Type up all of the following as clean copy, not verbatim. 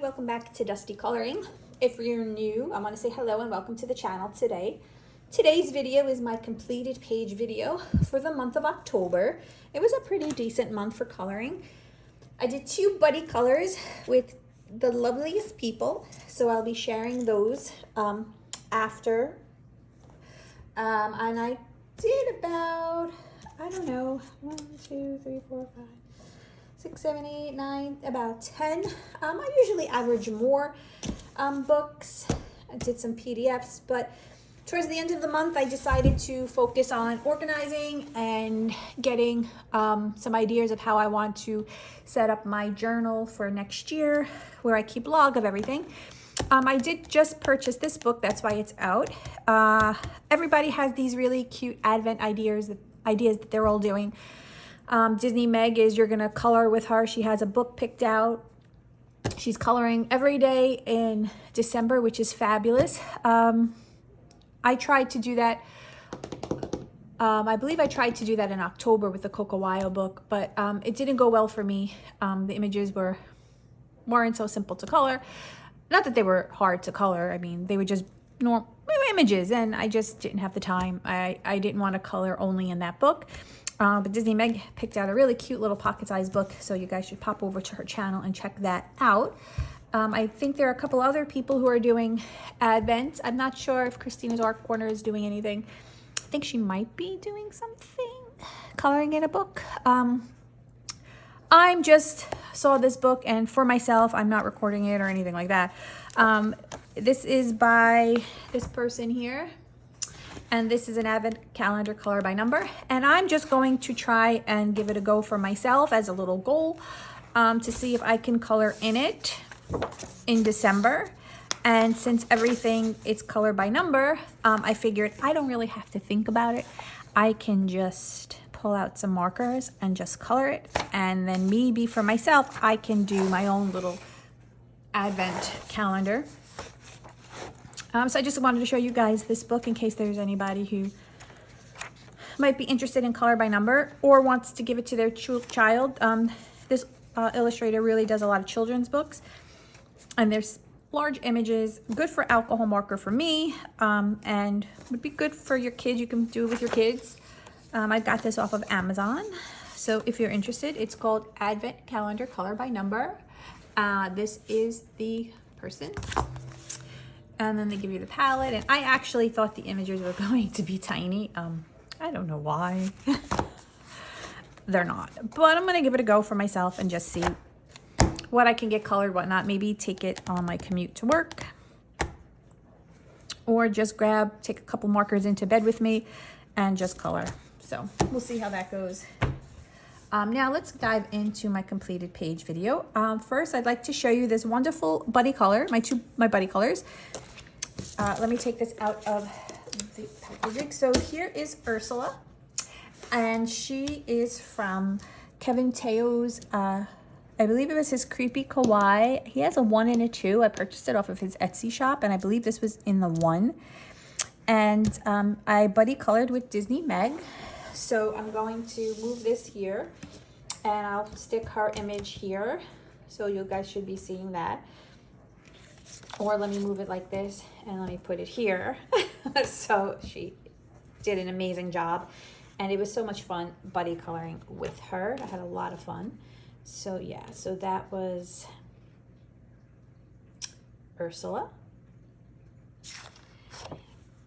welcome back to Dusty Coloring. If you're new, I want to say hello and welcome to the channel today. Today's video is my completed page video for the month of October. It was a pretty decent month for coloring. I did 2 buddy colors with the loveliest people, so I'll be sharing those after. And I did about, I don't know, 1, 2, 3, 4, 5, 6, 7, 8, 9, about 10. I usually average more books. I did some PDFs, but towards the end of the month, I decided to focus on organizing and getting some ideas of how I want to set up my journal for next year, where I keep log of everything. I did just purchase this book, that's why it's out. Everybody has these really cute Advent ideas that they're all doing. Disney Meg is, you're gonna color with her. She has a book picked out. She's coloring every day in December, which is fabulous. I tried to do that. I believe I tried to do that in October with the Cocoa book, but it didn't go well for me. The images weren't so simple to color. Not that they were hard to color. I mean, they were just normal images, and I just didn't have the time. I didn't want to color only in that book. But Disney Meg picked out a really cute little pocket-sized book, so you guys should pop over to her channel and check that out. I think there are a couple other people who are doing Advent. I'm not sure if Kristinasartcorner is doing anything. I think she might be doing something, coloring in a book. I just saw this book, and for myself, I'm not recording it or anything like that. This is by this person here. And this is an Advent calendar color by number. And I'm just going to try and give it a go for myself as a little goal to see if I can color in it in December. And since everything is color by number, I figured I don't really have to think about it. I can just pull out some markers and just color it. And then maybe for myself, I can do my own little Advent calendar. So I just wanted to show you guys this book in case there's anybody who might be interested in color by number or wants to give it to their child. This illustrator really does a lot of children's books, and there's large images, good for alcohol marker for me, and would be good for your kids. You can do it with your kids. I got this off of Amazon. So if you're interested, it's called Advent Calendar Color by Number. This is the person. And then they give you the palette. And I actually thought the images were going to be tiny. I don't know why. They're not. But I'm going to give it a go for myself and just see what I can get colored, whatnot. Maybe take it on my commute to work. Or just take a couple markers into bed with me and just color. So we'll see how that goes. Now let's dive into my completed page video. First, I'd like to show you this wonderful buddy color, my buddy colors. Let me take this out of the packaging. So here is Ursula, and she is from Kevin Teo's, I believe it was his Creepy Kawaii. He has a 1 and a 2. I purchased it off of his Etsy shop, and I believe this was in the 1. And I buddy colored with Disney Meg. So I'm going to move this here, and I'll stick her image here. So you guys should be seeing that. Or let me move it like this, and let me put it here. So she did an amazing job, and it was so much fun buddy coloring with her. I had a lot of fun. So yeah, so that was Ursula.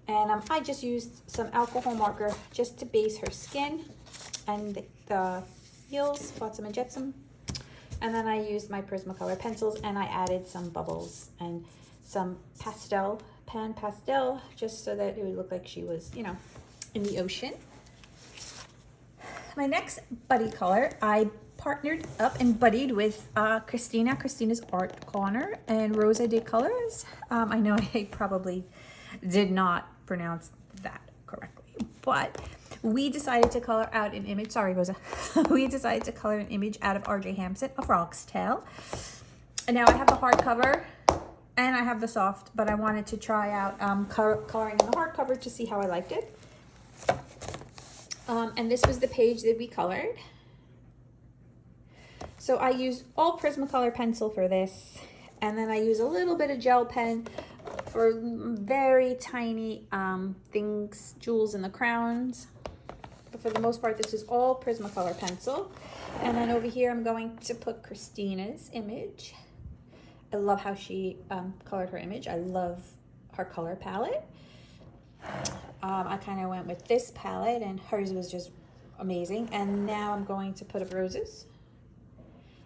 And I just used some alcohol marker just to base her skin and the heels, Flotsam and Jetsam. And then I used my Prismacolor pencils, and I added some bubbles and some pan pastel, just so that it would look like she was, you know, in the ocean. My next buddy color, I partnered up and buddied with Kristinasartcorner and Rosa de Colors. I know I probably did not pronounce that correctly, but we decided to color out an image. Sorry, Rosa. We decided to color an image out of R.J. Hampson, A Frog's Tale. And now I have the hardcover and I have the soft, but I wanted to try out coloring in the hardcover to see how I liked it. And this was the page that we colored. So I used all Prismacolor pencil for this, And then I use a little bit of gel pen for very tiny things, jewels in the crowns. But for the most part, this is all Prismacolor pencil. And then over here, I'm going to put Kristina's image. I love how she colored her image. I love her color palette. I kind of went with this palette, and hers was just amazing. And now I'm going to put up roses.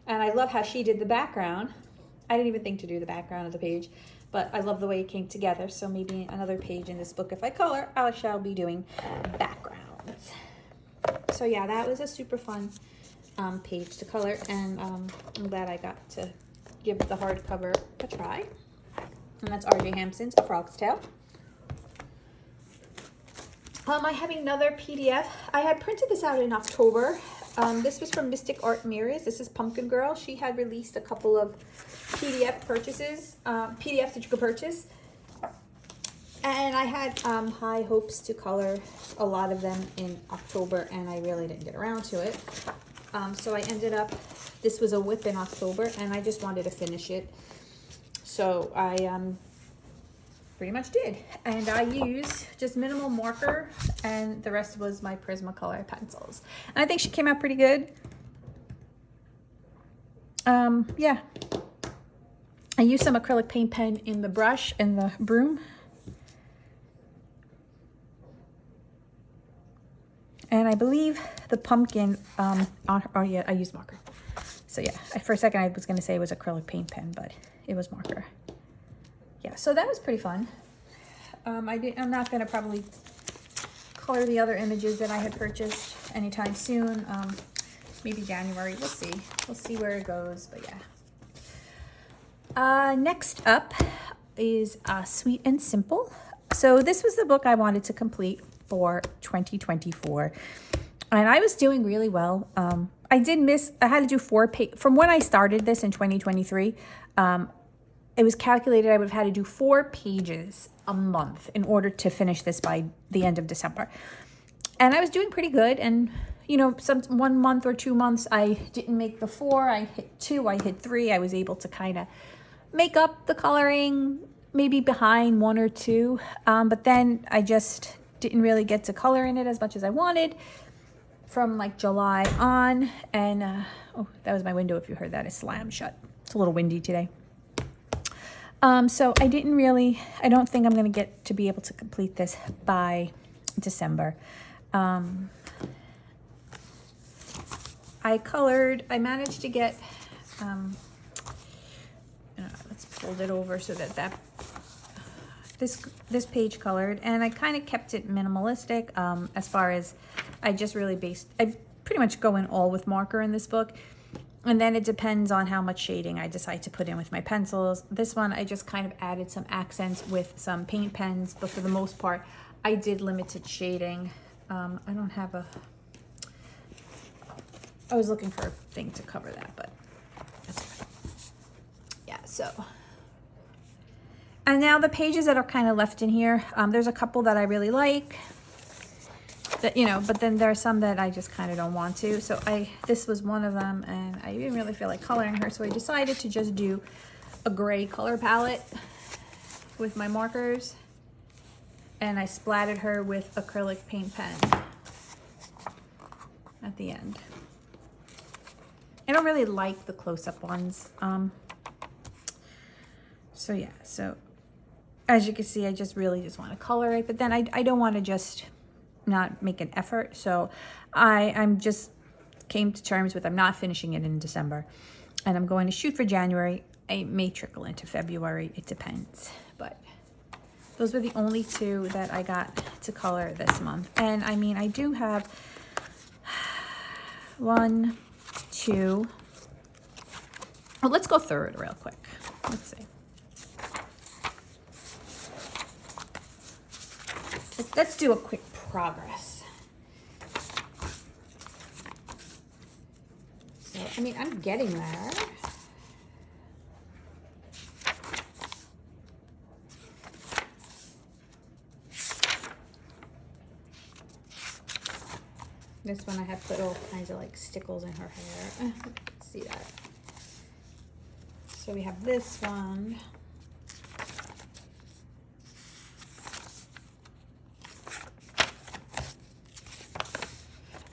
And I love how she did the background. I didn't even think to do the background of the page, but I love the way it came together. So maybe another page in this book, if I color, I shall be doing backgrounds. So yeah, that was a super fun page to color, and I'm glad I got to give the hardcover a try. And that's R.J. Hampson's A Frog's Tale. I have another PDF. I had printed this out in October. This was from Mystic Art Mirrors. This is Pumpkin Girl. She had released a couple of PDF purchases, PDFs that you could purchase. And I had high hopes to color a lot of them in October, and I really didn't get around to it. So I ended up, this was a whip in October, and I just wanted to finish it. So I pretty much did. And I used just minimal marker, and the rest was my Prismacolor pencils. And I think she came out pretty good. Yeah. I used some acrylic paint pen in the brush and the broom. And I believe the pumpkin on her, oh yeah, I used marker. So yeah, for a second I was going to say it was acrylic paint pen, but it was marker. Yeah, so that was pretty fun. I'm not going to probably color the other images that I had purchased anytime soon. Maybe January, we'll see. We'll see where it goes, but yeah. Next up is Sweet and Simple. So this was the book I wanted to complete for 2024, and I was doing really well. I had to do 4 pages from when I started this in 2023. It was calculated I would have had to do 4 pages a month in order to finish this by the end of December. And I was doing pretty good. And, you know, 1 month or 2 months, I didn't make the 4. I hit 2, I hit 3. I was able to kind of make up the coloring, maybe behind 1 or 2. But then I just didn't really get to color in it as much as I wanted from like July on. And, oh, that was my window. If you heard that, it slammed shut. It's a little windy today. So I don't think I'm going to get to be able to complete this by December. I managed to get, let's fold it over so that this page colored, and I kind of kept it minimalistic, as far as I pretty much go in all with marker in this book. And then it depends on how much shading I decide to put in with my pencils. This one, I just kind of added some accents with some paint pens, but for the most part, I did limited shading. I don't have I was looking for a thing to cover that, but that's fine. Yeah, so. And now the pages that are kind of left in here, there's a couple that I really like. But then there are some that I just kind of don't want to. So this was one of them, and I didn't really feel like coloring her, so I decided to just do a gray color palette with my markers, and I splattered her with acrylic paint pen at the end. I don't really like the close-up ones. So yeah, so as you can see, I just really want to color it, but then I don't want to just not make an effort. So I'm just came to terms with I'm not finishing it in December, and I'm going to shoot for January. I may trickle into February, it depends, but those were the only 2 that I got to color this month. And I mean, I do have 1, 2, well, let's go third real quick. Let's see. Let's do a quick progress. So, I mean, I'm getting there. This one I have put all kinds of like stickles in her hair. See that? So we have this one.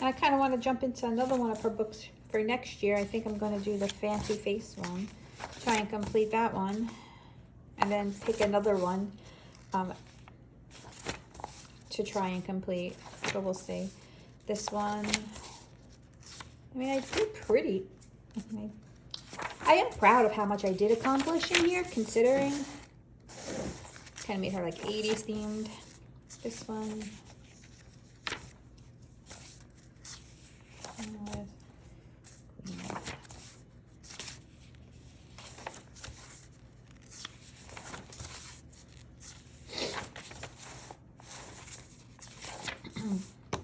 And I kind of want to jump into another one of her books for next year. I think I'm going to do the fancy face one. Try and complete that one. And then pick another one to try and complete. So we'll see. This one, I mean, I did pretty. I am proud of how much I did accomplish in here, considering. Kind of made her like 80s themed. This one.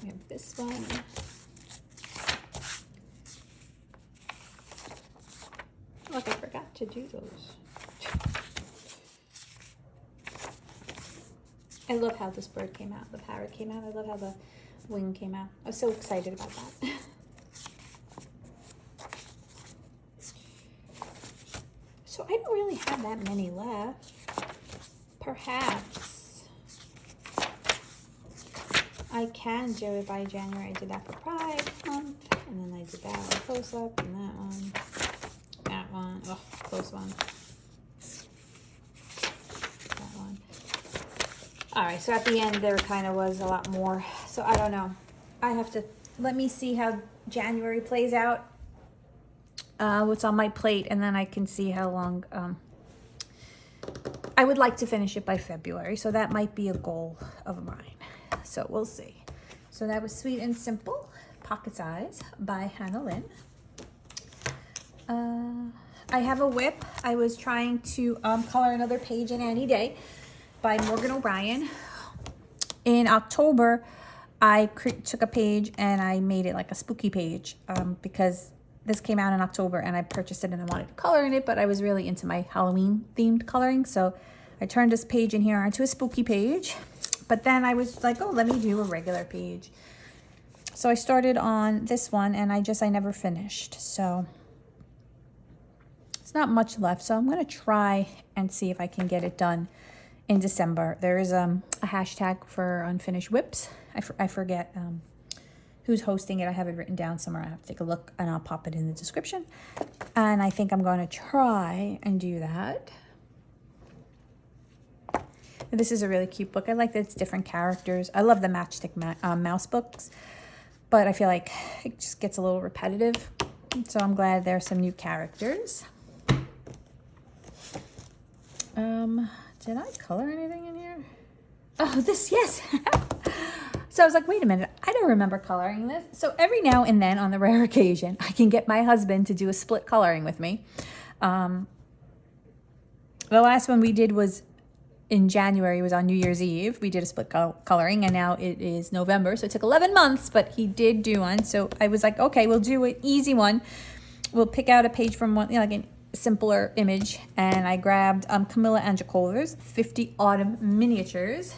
We have this one. Look, I forgot to do those. I love how this bird came out, the parrot came out. I love how the wing came out. I was so excited about that. So I don't really have that many left. Perhaps I can do it by January. I did that for Pride Month, and then I did that one close up, and that one. That one, oh, close one. That one. All right, so at the end there kind of was a lot more. So I don't know. I have to, let me see how January plays out. What's on my plate, and then I can see how long. I would like to finish it by February, so that might be a goal of mine. So we'll see. So that was Sweet and Simple, Pocket Size by Hannah Lynn. I have a whip. I was trying to color another page in Any Day by Morgan O'Brien. In October, I took a page and I made it like a spooky page because this came out in October and I purchased it and I wanted to color in it, but I was really into my Halloween themed coloring. So I turned this page in here into a spooky page, but then I was like, oh, let me do a regular page. So I started on this one and I never finished. So it's not much left. So I'm going to try and see if I can get it done in December. There is a hashtag for unfinished whips. I forget who's hosting it. I have it written down somewhere. I have to take a look and I'll pop it in the description. And I think I'm going to try and do that. This is a really cute book. I like that it's different characters. I love the matchstick mouse books, but I feel like it just gets a little repetitive. So I'm glad there are some new characters. Did I color anything in here? Oh, this, yes. So I was like, wait a minute, I don't remember coloring this. So every now and then, on the rare occasion, I can get my husband to do a split coloring with me. The last one we did was in January, it was on New Year's Eve. We did a split coloring, and now it is November. So it took 11 months, but he did do one. So I was like, okay, we'll do an easy one. We'll pick out a page from one, like a simpler image. And I grabbed Camilla Angelcover's 50 Autumn Miniatures.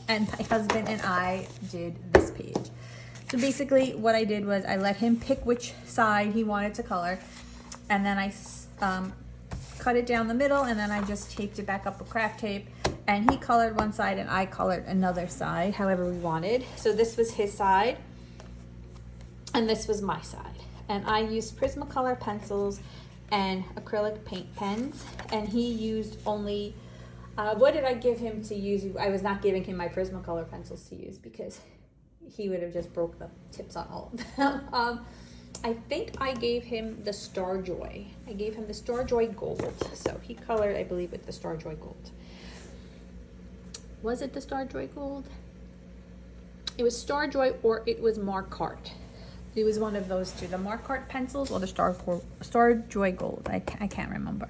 And my husband and I did this page. So basically what I did was I let him pick which side he wanted to color. And then I cut it down the middle, and then I just taped it back up with craft tape. And he colored one side and I colored another side, however we wanted. So this was his side and this was my side. And I used Prismacolor pencils and acrylic paint pens. And he used only... what did I give him to use? I was not giving him my Prismacolor pencils to use because he would have just broke the tips on all of them. I think I gave him the Starjoy. I gave him the Starjoy Gold. So he colored, I believe, with the Starjoy Gold. Was it the Starjoy Gold? It was Starjoy or it was Marquardt. It was one of those two. The Marquardt pencils or the Starjoy Gold. I can't remember.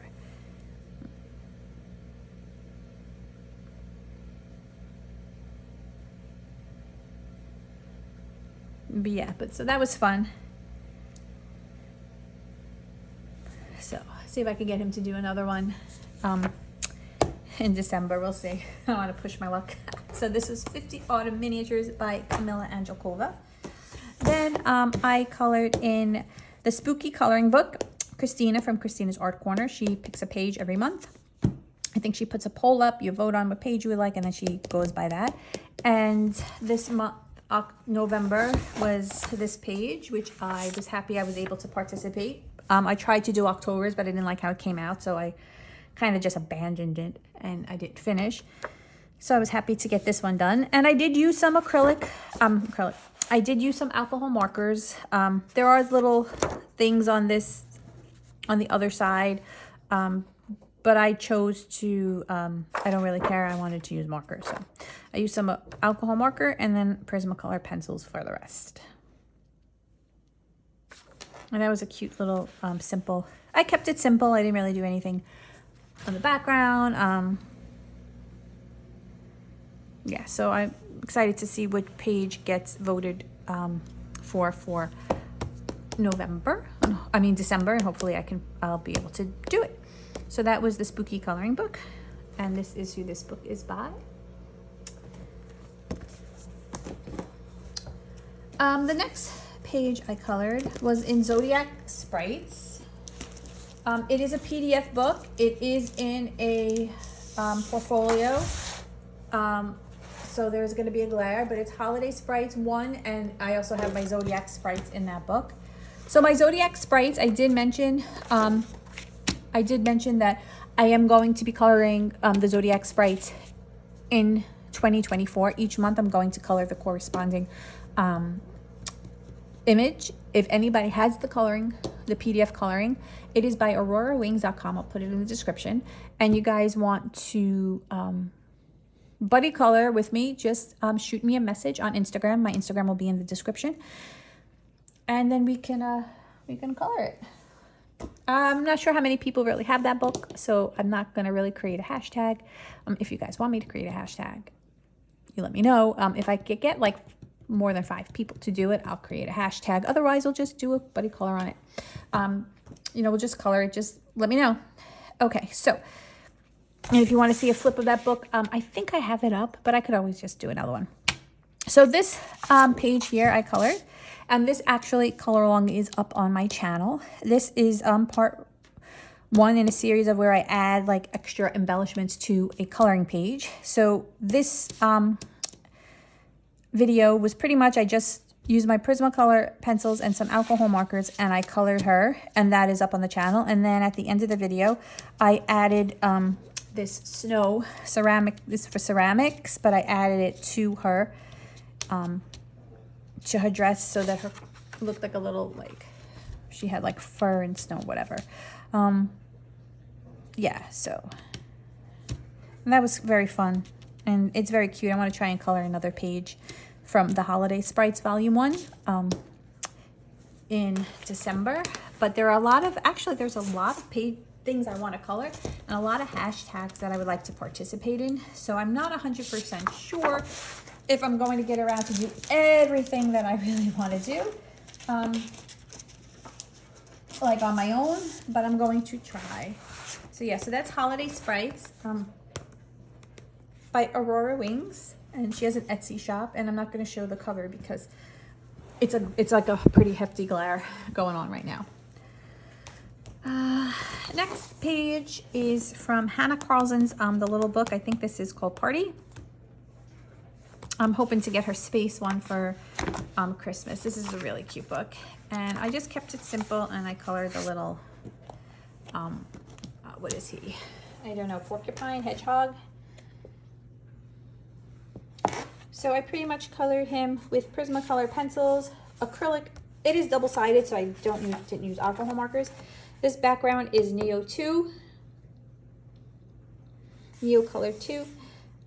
But yeah, so that was fun. So see if I can get him to do another one in December. We'll see. I want to push my luck. So this was 50 Autumn Miniatures by Camilla Angelcova. Then I colored in the Spooky Coloring Book, Kristina from Kristina's Art Corner. She picks a page every month. I think she puts a poll up. You vote on what page you would like, and then she goes by that. And this month, November, was this page, which I was happy I was able to participate. I tried to do October's, but I didn't like how it came out, so I kind of just abandoned it, and I didn't finish. So I was happy to get this one done. And I did use some acrylic. I did use some alcohol markers. There are little things on this, on the other side, but I chose to, I don't really care. I wanted to use markers. So I used some alcohol marker and then Prismacolor pencils for the rest. And that was a cute little simple. I kept it simple. I didn't really do anything on the background. Yeah, so I'm excited to see which page gets voted for December, and hopefully I'll be able to do it. So that was the spooky coloring book, and this is who this book is by. The next page I colored was in Zodiac Sprites. It is a PDF book. It is in a portfolio. So there's going to be a glare, but it's Holiday Sprites 1, and I also have my Zodiac Sprites in that book. So my Zodiac Sprites, I did mention that I am going to be coloring the Zodiac Sprites in 2024. Each month I'm going to color the corresponding image. If anybody has the coloring, the PDF coloring, it is by aurorawings.com. I'll put it in the description. And you guys want to buddy color with me, just shoot me a message on Instagram. My Instagram will be in the description. And then we can color it. I'm not sure how many people really have that book, so I'm not going to really create a hashtag. If you guys want me to create a hashtag, you let me know. If I could get like more than 5 people to do it, I'll create a hashtag. Otherwise, we'll just do a buddy color on it. We'll just color it. Just let me know. Okay, so, and if you want to see a flip of that book, I think I have it up, but I could always just do another one. So this page here I colored, and this actually color along is up on my channel. This is part 1 in a series of where I add like extra embellishments to a coloring page. So this video was pretty much, I just used my Prismacolor pencils and some alcohol markers, and I colored her, and that is up on the channel. And then at the end of the video, I added this snow ceramic, this for ceramics, but I added it to her dress so that her looked like a little, like she had like fur and snow, whatever. Yeah, so, and that was very fun, and it's very cute. I want to try and color another page from the Holiday Sprites Volume 1 in December. But there are a lot of, actually there's a lot of things I want to color and a lot of hashtags that I would like to participate in. So I'm not 100% sure if I'm going to get around to do everything that I really want to do, like on my own, but I'm going to try. So yeah, so that's Holiday Sprites by Aurora Wings, and she has an Etsy shop, and I'm not going to show the cover because it's like a pretty hefty glare going on right now. Next page is from Hannah Carlson's The Little Book. I think this is called Party. I'm hoping to get her space one for Christmas. This is a really cute book, and I just kept it simple, and I colored the little what is he? I don't know, porcupine, hedgehog. So I pretty much colored him with Prismacolor pencils, acrylic. It is double-sided, so I didn't use alcohol markers. This background is Neo Color 2.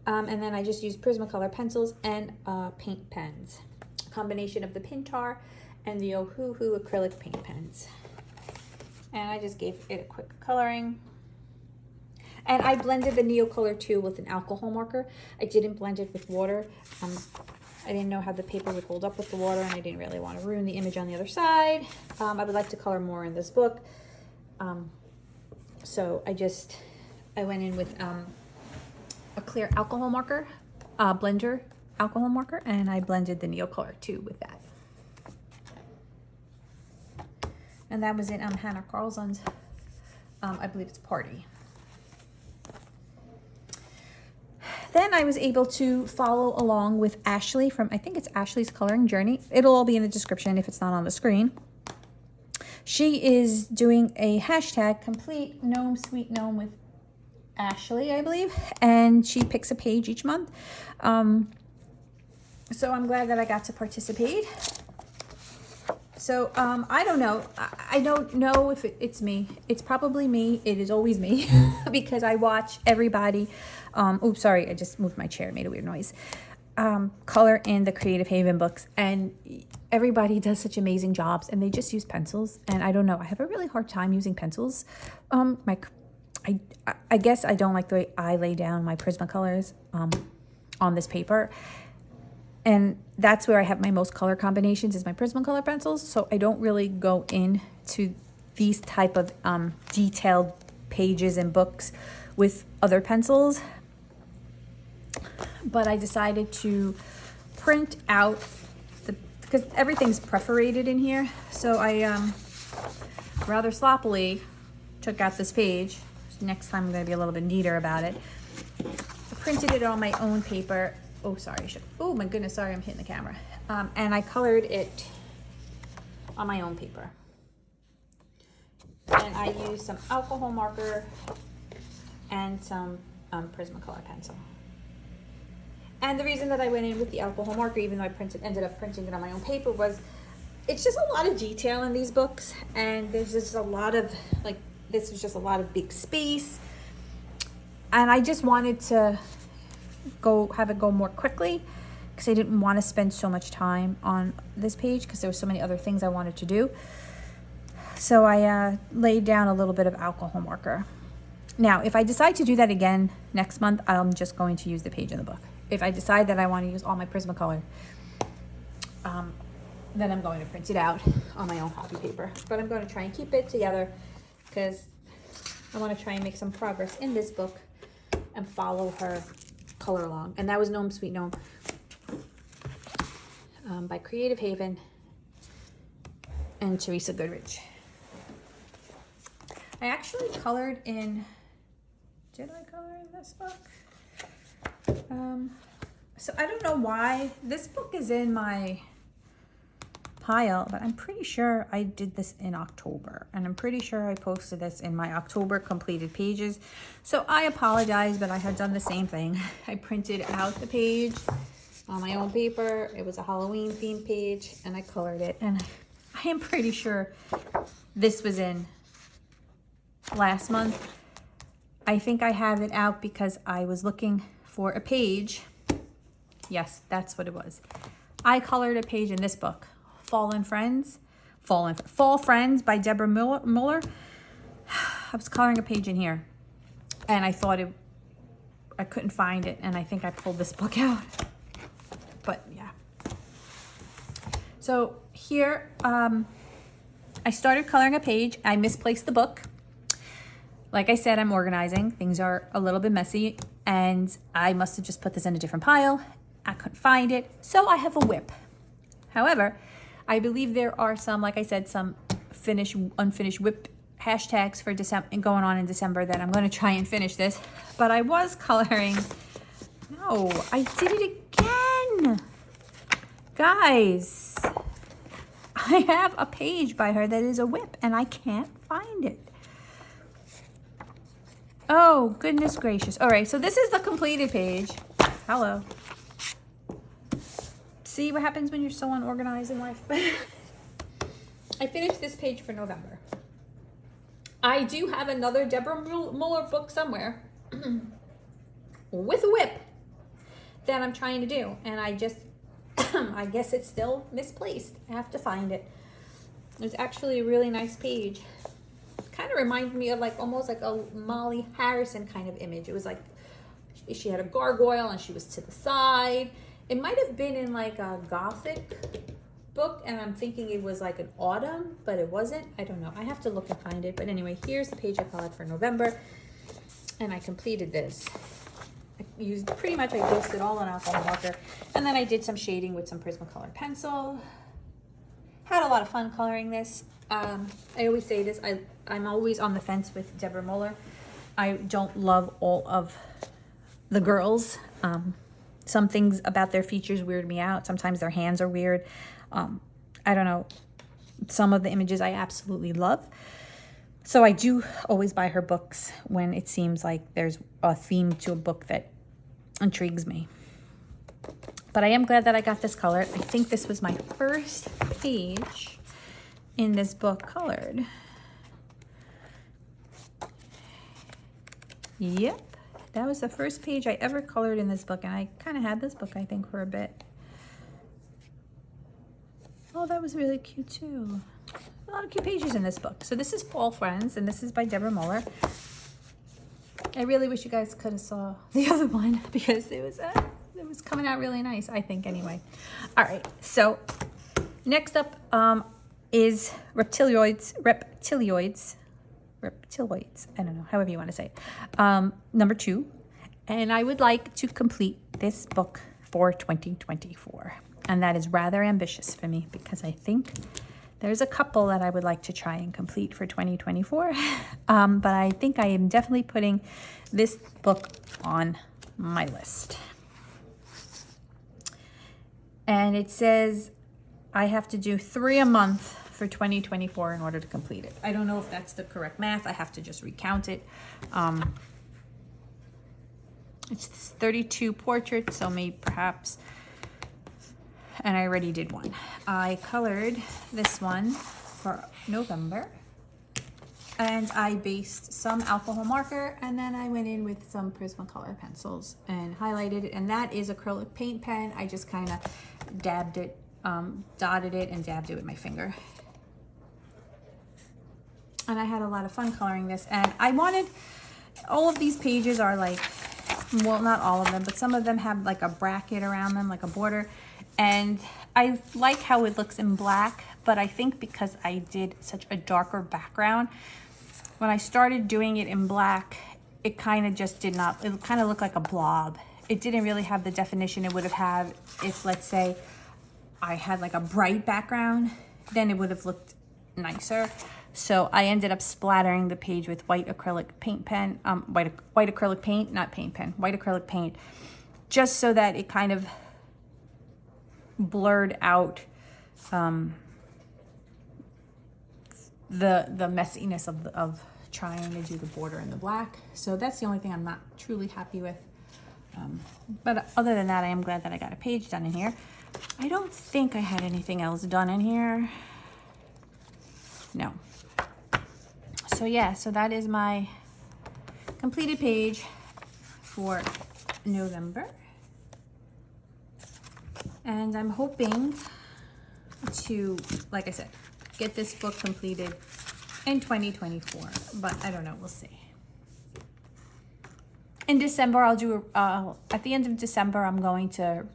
And then I just used Prismacolor pencils and paint pens. A combination of the Pintar and the Ohuhu acrylic paint pens. And I just gave it a quick coloring. And I blended the Neo Color 2 with an alcohol marker. I didn't blend it with water. I didn't know how the paper would hold up with the water, and I didn't really want to ruin the image on the other side. I would like to color more in this book. So I went in with a clear alcohol marker, blender alcohol marker, and I blended the Neo Color 2 with that. And that was in Hannah Carlson's, I believe it's Party. Then I was able to follow along with Ashley from, I think it's Ashley's Coloring Journey. It'll all be in the description if it's not on the screen. She is doing a hashtag complete gnome sweet gnome with Ashley, I believe, and she picks a page each month. So I'm glad that I got to participate. So I don't know. I don't know if it's me. It's probably me. It is always me because I watch everybody. Oops, sorry. I just moved my chair. It made a weird noise. Color in the Creative Haven books. And everybody does such amazing jobs. And they just use pencils. And I don't know. I have a really hard time using pencils. I guess I don't like the way I lay down my Prismacolors on this paper. And that's where I have my most color combinations is my Prismacolor pencils. So I don't really go into these type of detailed pages and books with other pencils. But I decided to print out because everything's perforated in here. So I rather sloppily took out this page. Next time I'm going to be a little bit neater about it. I printed it on my own paper. Oh, sorry. Oh, my goodness. Sorry, I'm hitting the camera. And I colored it on my own paper. And I used some alcohol marker and some Prismacolor pencil. And the reason that I went in with the alcohol marker, even though I ended up printing it on my own paper, was it's just a lot of detail in these books. And there's just a lot of, like, this was just a lot of big space. And I just wanted to have it go more quickly because I didn't want to spend so much time on this page because there were so many other things I wanted to do. So I laid down a little bit of alcohol marker. Now, if I decide to do that again next month, I'm just going to use the page in the book. If I decide that I want to use all my Prismacolor, then I'm going to print it out on my own copy paper. But I'm going to try and keep it together because I want to try and make some progress in this book and follow her color along. And that was Gnome Sweet Gnome by Creative Haven and Teresa Goodrich. I actually colored in, did I color in this book? So I don't know why this book is in my pile, but I'm pretty sure I did this in October, and I'm pretty sure I posted this in my October completed pages. So I apologize, but I had done the same thing. I printed out the page on my own paper. It was a Halloween themed page, and I colored it, and I am pretty sure this was in last month. I think I have it out because I was looking for a page. Yes, that's what it was. I colored a page in this book, Fall Friends by Deborah Muller. I was coloring a page in here and I thought I couldn't find it, and I think I pulled this book out. But yeah. So here, I started coloring a page. I misplaced the book. Like I said, I'm organizing. Things are a little bit messy, and I must have just put this in a different pile. I couldn't find it, so I have a whip. However, I believe there are some, like I said, some unfinished whip hashtags for December going on in December that I'm going to try and finish this. But I was coloring. No, I did it again. Guys, I have a page by her that is a whip, and I can't find it. Oh, goodness gracious. All right, so this is the completed page. Hello. See what happens when you're so unorganized in life? I finished this page for November. I do have another Deborah Muller book somewhere with a whip that I'm trying to do. And I just, I guess it's still misplaced. I have to find it. It's actually a really nice page. Kind of reminded me of like almost like a Molly Harrison kind of image. It was like she had a gargoyle and she was to the side. It might have been in like a gothic book, and I'm thinking it was like an autumn, but it wasn't. I don't know. I have to look and find it. But anyway, here's the page I colored for November, and I completed this. I used pretty much, I dosed it all on alcohol marker, and then I did some shading with some Prismacolor pencil. Had a lot of fun coloring this. I always say this, I'm always on the fence with Deborah Muller. I don't love all of the girls. Some things about their features weird me out. Sometimes their hands are weird. I don't know. Some of the images I absolutely love. So I do always buy her books when it seems like there's a theme to a book that intrigues me. But I am glad that I got this colored. I think this was my first page in this book colored. Yep, that was the first page I ever colored in this book, and I kind of had this book, I think, for a bit. Oh, that was really cute too. A lot of cute pages in this book. So this is Fall Friends, and this is by Deborah Muller. I really wish you guys could have saw the other one because it was coming out really nice, I think, anyway. All right, so next up is Reptiloids, I don't know, however you want to say it, number 2. And I would like to complete this book for 2024. And that is rather ambitious for me because I think there's a couple that I would like to try and complete for 2024. But I think I am definitely putting this book on my list. And it says I have to do 3 a month for 2024 in order to complete it. I don't know if that's the correct math. I have to just recount it. It's 32 portraits, so maybe perhaps, and I already did one. I colored this one for November, and I based some alcohol marker, and then I went in with some Prismacolor pencils and highlighted it, and that is acrylic paint pen. I just kind of dabbed it, dotted it, and dabbed it with my finger. And I had a lot of fun coloring this, and I wanted, all of these pages are like, well, not all of them, but some of them have like a bracket around them, like a border. And I like how it looks in black, but I think because I did such a darker background, when I started doing it in black, it kind of just did not, it kind of looked like a blob. It didn't really have the definition it would have had if, let's say, I had like a bright background, then it would have looked nicer. So I ended up splattering the page with white acrylic paint pen, white acrylic paint, not paint pen, white acrylic paint, just so that it kind of blurred out the messiness of trying to do the border in the black. So that's the only thing I'm not truly happy with. But other than that, I am glad that I got a page done in here. I don't think I had anything else done in here. No. So yeah, so that is my completed page for November. And I'm hoping to, like I said, get this book completed in 2024, but I don't know, we'll see. In December, I'll do, at the end of December, I'm going to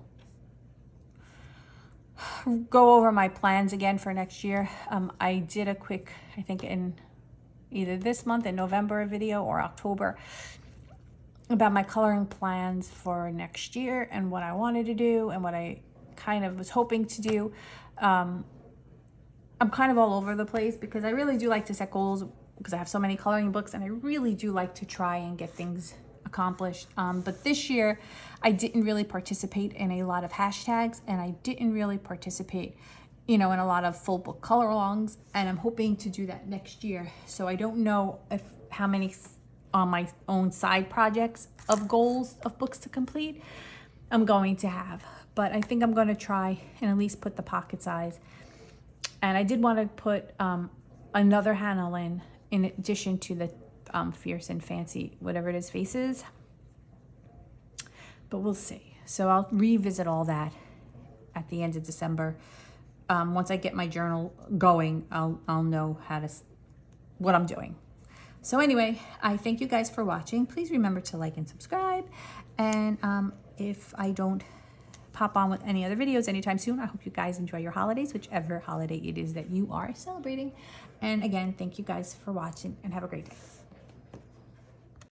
go over my plans again for next year. I did a quick, I think in either this month in November video or October, about my coloring plans for next year and what I wanted to do and what I kind of was hoping to do. I'm kind of all over the place because I really do like to set goals because I have so many coloring books and I really do like to try and get things accomplished. But this year I didn't really participate in a lot of hashtags and I didn't really participate, you know, in a lot of full book color alongs, and I'm hoping to do that next year. So I don't know how many on my own side projects of goals of books to complete I'm going to have, but I think I'm going to try and at least put the pocket size. And I did want to put another Hannah in addition to the Fierce and Fancy, whatever it is, faces, but we'll see. So I'll revisit all that at the end of December. Once I get my journal going, I'll know what I'm doing. So anyway, I thank you guys for watching. Please remember to like and subscribe. And if I don't pop on with any other videos anytime soon, I hope you guys enjoy your holidays, whichever holiday it is that you are celebrating. And again, thank you guys for watching and have a great day.